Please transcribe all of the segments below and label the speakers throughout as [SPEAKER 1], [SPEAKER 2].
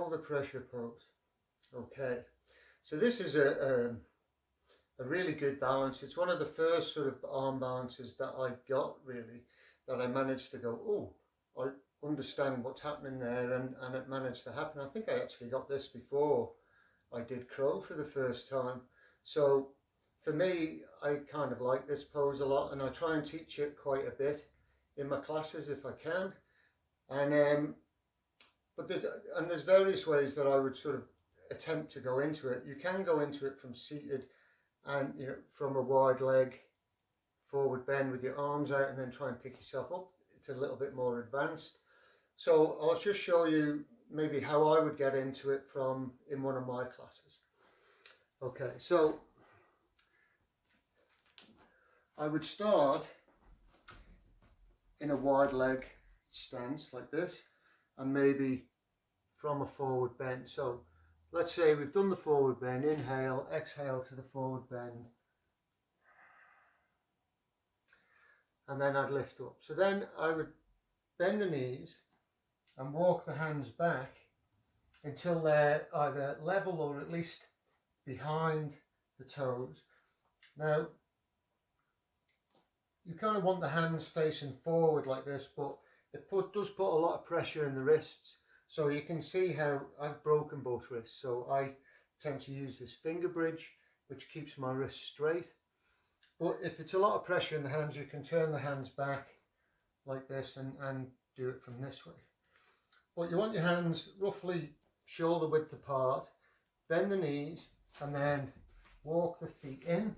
[SPEAKER 1] shoulder pressure pose. Okay, so this is a really good balance. It's one of the first sort of arm balances that I got, really, that I managed to go, oh, I understand what's happening there, and it managed to happen. I think I actually got this before I did crow for the first time. So for me, I kind of like this pose a lot, and I try and teach it quite a bit in my classes if I can. And there's various ways that I would sort of attempt to go into it. You can go into it from seated, and from a wide leg forward bend with your arms out, and then try and pick yourself up. It's a little bit more advanced. So I'll just show you maybe how I would get into it in one of my classes. Okay, so I would start in a wide leg stance like this, and maybe from a forward bend. So let's say we've done the forward bend, inhale, exhale to the forward bend, and then I'd lift up. So then I would bend the knees and walk the hands back until they're either level or at least behind the toes. Now, you kind of want the hands facing forward like this, but it does put a lot of pressure in the wrists. So you can see how I've broken both wrists. So I tend to use this finger bridge, which keeps my wrists straight. But if it's a lot of pressure in the hands, you can turn the hands back like this and do it from this way. But you want your hands roughly shoulder width apart, bend the knees, and then walk the feet in.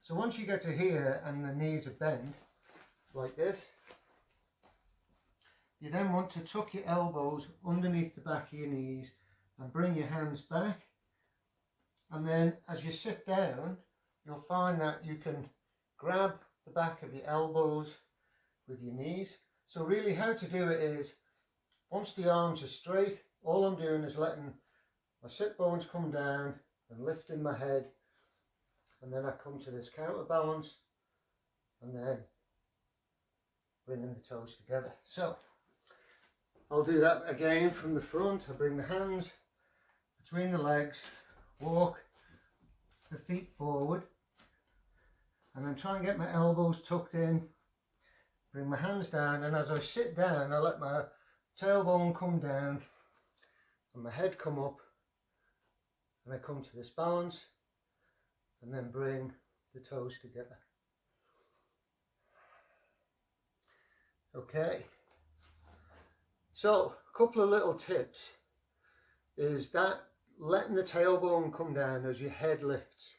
[SPEAKER 1] So once you get to here and the knees are bent like this, you then want to tuck your elbows underneath the back of your knees and bring your hands back. And then as you sit down, you'll find that you can grab the back of your elbows with your knees. So really how to do it is, once the arms are straight, all I'm doing is letting my sit bones come down and lifting my head, and then I come to this counterbalance and then bringing the toes together. So I'll do that again from the front. I bring the hands between the legs, walk the feet forward, and then try and get my elbows tucked in, bring my hands down, and as I sit down I let my tailbone come down and my head come up, and I come to this balance and then bring the toes together. Okay, so a couple of little tips is that letting the tailbone come down as your head lifts.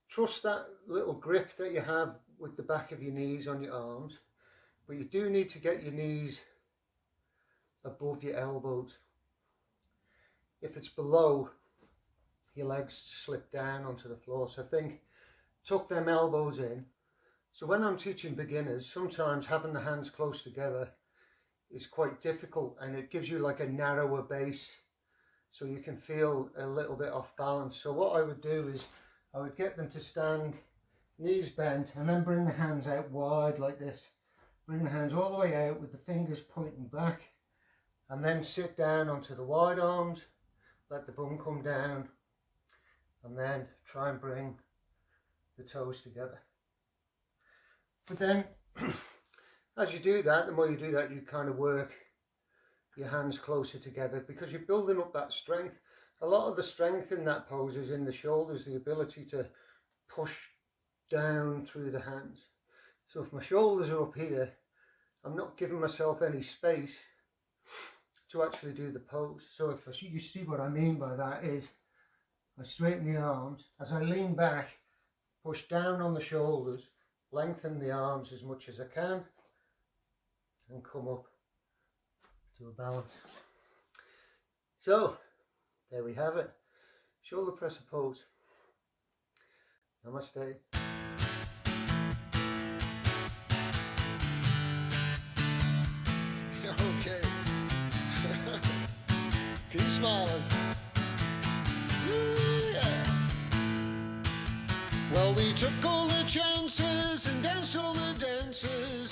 [SPEAKER 1] Trust that little grip that you have with the back of your knees on your arms, but you do need to get your knees above your elbows. If it's below, your legs slip down onto the floor. So I think tuck them elbows in. So when I'm teaching beginners, sometimes having the hands close together is quite difficult, and it gives you like a narrower base, so you can feel a little bit off balance. So what I would do is I would get them to stand knees bent, and then bring the hands out wide like this. Bring the hands all the way out with the fingers pointing back, and then sit down onto the wide arms, let the bum come down, and then try and bring the toes together. But then as you do that, the more you do that, you kind of work your hands closer together, because you're building up that strength. A lot of the strength in that pose is in the shoulders, the ability to push down through the hands. So if my shoulders are up here, I'm not giving myself any space to actually do the pose. So if you see what I mean by that is, I straighten the arms. As I lean back, push down on the shoulders, lengthen the arms as much as I can, and come up to a balance. So there we have it. Shoulder presser pose. Namaste.
[SPEAKER 2] Okay. Keep smiling. Yeah. Well, we took all the chances and danced all the dances.